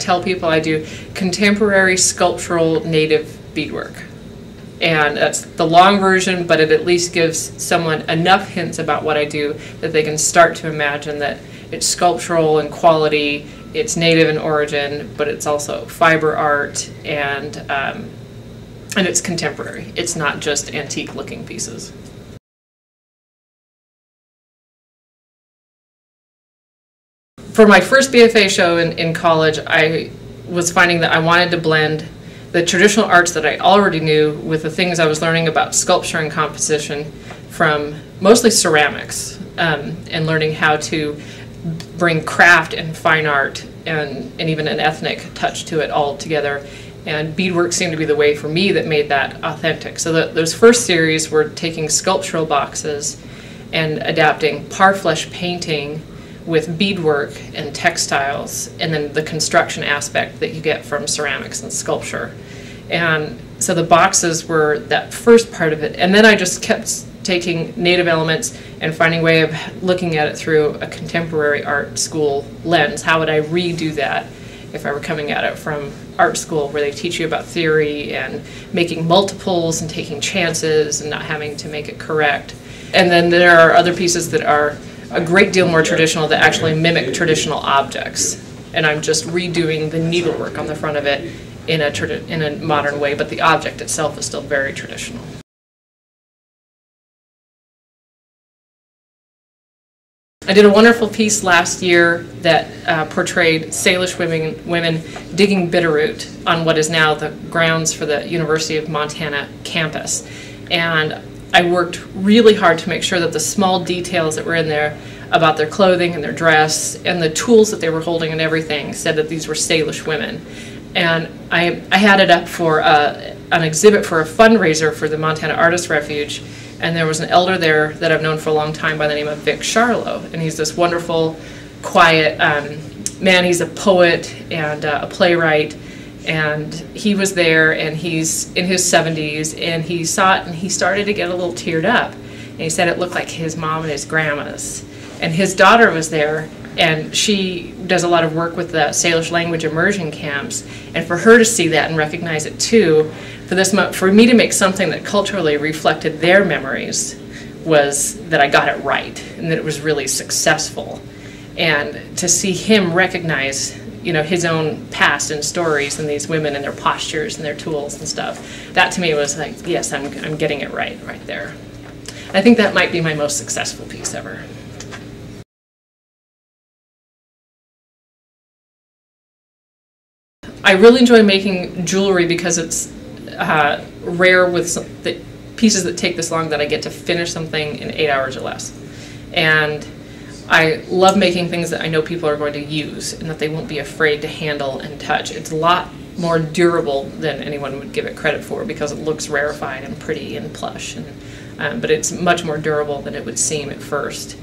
tell people I do contemporary sculptural native beadwork. And that's the long version, but it at least gives someone enough hints about what I do that they can start to imagine that it's sculptural in quality, it's native in origin, but it's also fiber art, and it's contemporary. It's not just antique looking pieces. For my first BFA show in college, I was finding that I wanted to blend the traditional arts that I already knew with the things I was learning about sculpture and composition from mostly ceramics, and learning how to bring craft and fine art and even an ethnic touch to it all together. And beadwork seemed to be the way for me that made that authentic. So those first series were taking sculptural boxes and adapting parfleche painting with beadwork and textiles, and then the construction aspect that you get from ceramics and sculpture. And so the boxes were that first part of it, and then I just kept taking native elements and finding a way of looking at it through a contemporary art school lens. How would I redo that if I were coming at it from art school, where they teach you about theory and making multiples and taking chances and not having to make it correct. And then there are other pieces that are a great deal more traditional that actually mimic traditional objects. And I'm just redoing the needlework on the front of it in a modern way, but the object itself is still very traditional. I did a wonderful piece last year that portrayed Salish women digging bitterroot on what is now the grounds for the University of Montana campus. And I worked really hard to make sure that the small details that were in there about their clothing and their dress and the tools that they were holding and everything said that these were Salish women. And I had it up for an exhibit for a fundraiser for the Montana Artists Refuge, and there was an elder there that I've known for a long time by the name of Vic Charlo, and he's this wonderful, quiet man. He's a poet and a playwright, and he was there, and he's in his 70s, and he saw it and he started to get a little teared up, and he said it looked like his mom and his grandma's. And his daughter was there, and she does a lot of work with the Salish language immersion camps, and for her to see that and recognize it too, for me to make something that culturally reflected their memories, was that I got it right and that it was really successful. And to see him recognize, you know, his own past and stories and these women and their postures and their tools and stuff, that to me was like, yes, I'm getting it right there. I think that might be my most successful piece ever. I really enjoy making jewelry because it's rare with the pieces that take this long that I get to finish something in 8 hours or less. And I love making things that I know people are going to use and that they won't be afraid to handle and touch. It's a lot more durable than anyone would give it credit for because it looks rarefied and pretty and plush, but it's much more durable than it would seem at first.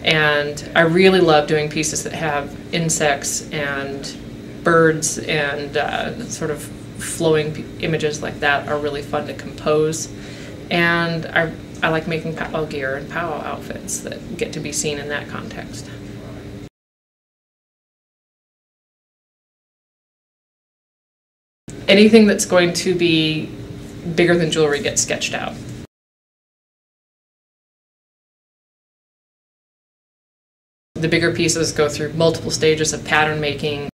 And I really love doing pieces that have insects and birds and sort of flowing images like that are really fun to compose. And I like making powwow gear and powwow outfits that get to be seen in that context. Anything that's going to be bigger than jewelry gets sketched out. The bigger pieces go through multiple stages of pattern making.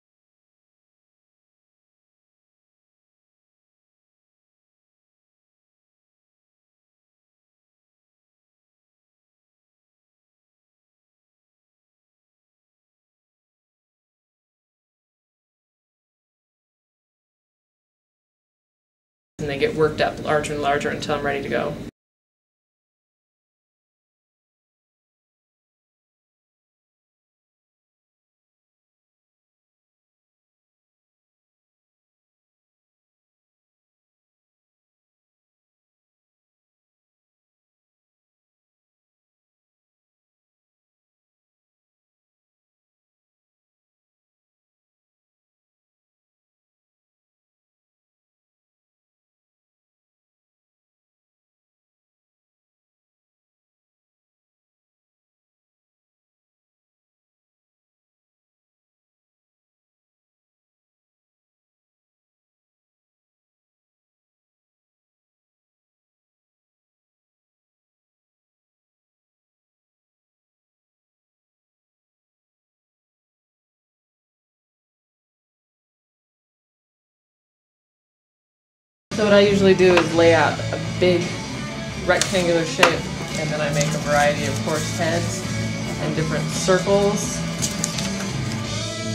And they get worked up larger and larger until I'm ready to go. So what I usually do is lay out a big rectangular shape, and then I make a variety of horse heads and different circles.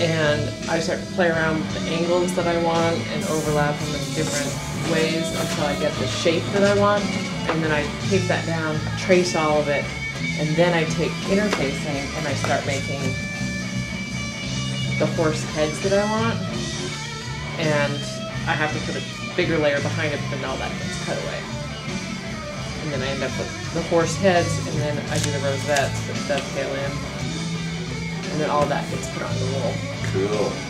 And I start to play around with the angles that I want and overlap them in different ways until I get the shape that I want. And then I tape that down, trace all of it, and then I take interfacing and I start making the horse heads that I want. And I have to put a bigger layer behind it, but then all that gets cut away. And then I end up with the horse heads, and then I do the rosettes that dovetail in. And then all that gets put on the wool. Cool.